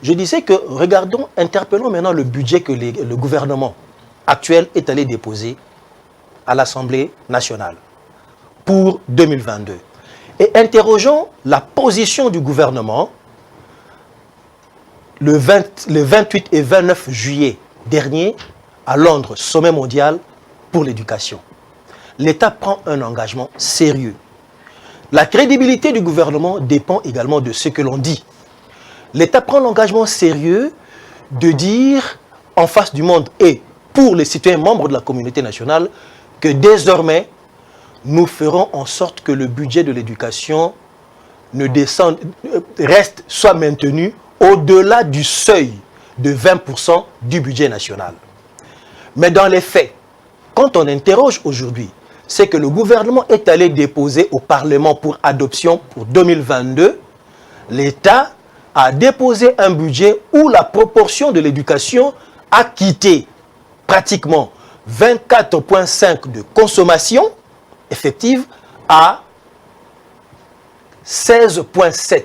Je disais que, regardons, interpellons maintenant le budget que le gouvernement actuel est allé déposer à l'Assemblée nationale pour 2022. Et interrogeons la position du gouvernement le 28 et 29 juillet dernier à Londres, sommet mondial pour l'éducation. L'État prend un engagement sérieux. La crédibilité du gouvernement dépend également de ce que l'on dit. L'État prend l'engagement sérieux de dire en face du monde et pour les citoyens membres de la communauté nationale que désormais, nous ferons en sorte que le budget de l'éducation soit maintenu au-delà du seuil de 20% du budget national. Mais dans les faits, quand on interroge aujourd'hui, c'est que le gouvernement est allé déposer au Parlement pour adoption pour 2022, l'État a déposé un budget où la proportion de l'éducation a quitté pratiquement 24,5 de consommation effective à 16,7.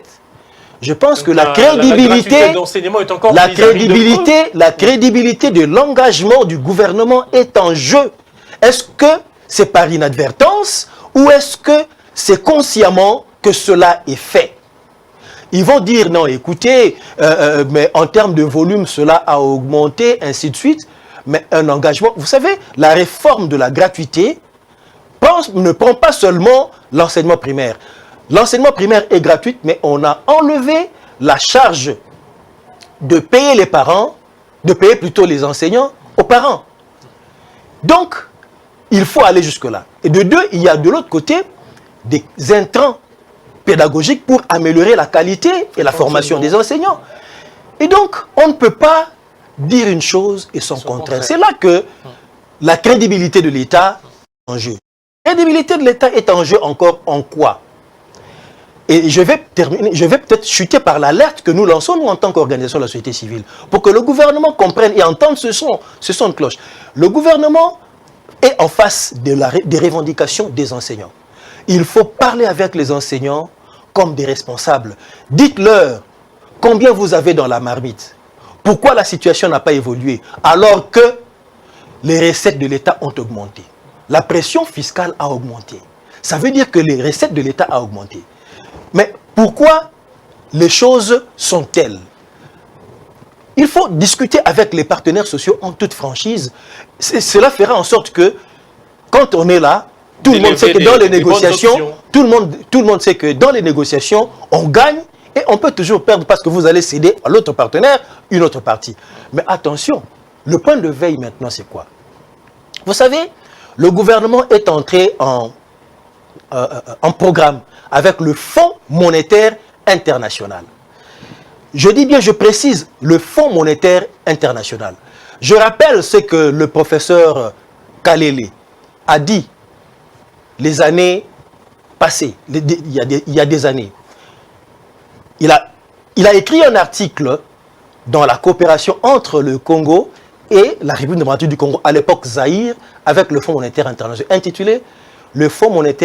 Je pense que la crédibilité de l'engagement du gouvernement est en jeu. Est-ce que c'est par inadvertance ou est-ce que c'est consciemment que cela est fait? Ils vont dire, non, écoutez, mais en termes de volume, cela a augmenté, ainsi de suite. Mais un engagement, vous savez, la réforme de la gratuité ne prend pas seulement l'enseignement primaire. L'enseignement primaire est gratuit, mais on a enlevé la charge de payer les parents, de payer plutôt les enseignants aux parents. Donc, il faut aller jusque-là. Et de deux, il y a de l'autre côté des intrants pédagogiques pour améliorer la qualité et la formation des enseignants. Et donc, on ne peut pas dire une chose et son contraire. C'est là que la crédibilité de l'État est en jeu. La crédibilité de l'État est en jeu encore en quoi? Et je vais terminer, je vais peut-être chuter par l'alerte que nous lançons, nous, en tant qu'organisation de la société civile, pour que le gouvernement comprenne et entende ce son de cloche. Le gouvernement est en face des revendications des enseignants. Il faut parler avec les enseignants comme des responsables. Dites-leur combien vous avez dans la marmite. Pourquoi la situation n'a pas évolué alors que les recettes de l'État ont augmenté. La pression fiscale a augmenté. Ça veut dire que les recettes de l'État ont augmenté. Mais pourquoi les choses sont telles? Il faut discuter avec les partenaires sociaux en toute franchise. Cela fera en sorte que, quand on est là, tout le monde sait que dans les négociations, tout le monde sait que dans les négociations, on gagne et on peut toujours perdre parce que vous allez céder à l'autre partenaire une autre partie. Mais attention, le point de veille maintenant, c'est quoi? Vous savez, le gouvernement est entré en programme avec le Fonds monétaire international. Je dis bien, je précise, le Fonds monétaire international. Je rappelle ce que le professeur Kalele a dit les années passées, il y a des années. Il a écrit un article dans la coopération entre le Congo et la République démocratique du Congo, à l'époque Zaïre, avec le Fonds monétaire international, intitulé « Le Fonds monétaire